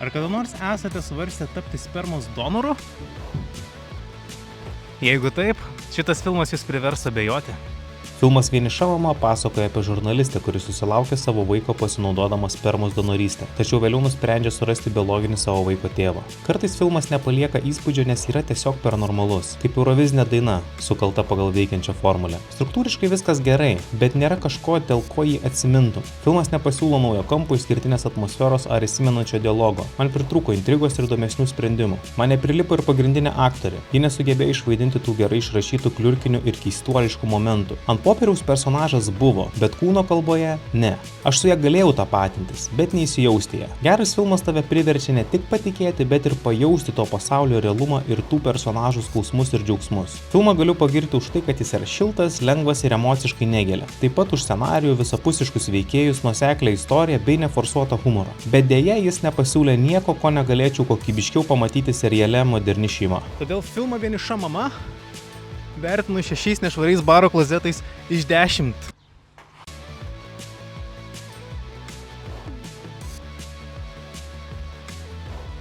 Ar kada nors esate svarstę tapti spermos donoru? Jeigu taip, šitas filmas jūs privers abejoti. Filmas Vieniša mama pasakoja apie žurnalistę, kuri susilaukė savo vaiko pasinaudodama spermos donorystę, tačiau vėliau nusprendžia surasti biologinį savo vaiko tėvą. Kartais filmas nepalieka įspūdžio, nes yra tiesiog paranormalus, kaip Eurovizinė daina, sukalta pagal veikiančią formulę. Struktūriškai viskas gerai, bet nėra kažko, dėl ko jį atsimintum. Filmas nepasiūlo naujo kampo, išskirtinės atmosferos ar įsimenančio dialogo. Man pritrūko intrigos ir įdomesnių sprendimų. Man neprilipo ir pagrindinė aktorė. Ji nesugebėjo išvaidinti tų gerai išrašytų kliurkinių ir keistuoliškų momentų. Ant popieriaus personažas buvo, bet kūno kalboje ne. Aš su ja galėjau tapatintis, bet neįsijausti ją. Geras filmas tave priverčia ne tik patikėti, bet ir pajausti to pasaulio realumą ir tų personažų skausmus ir džiaugsmus. Filmą galiu pagirti už tai, kad jis yra šiltas, lengvas ir emociškai negelia. Taip pat už scenarijų, visapusiškus veikėjus, nuoseklę istoriją bei neforsuotą humorą. Bet dėja jis nepasiūlė nieko, ko negalėčiau kokybiškiau pamatyti seriale Moderni šeima. Todėl filmą Vieniša mama vertinu 6 nešvariais baro klozetais iš 10.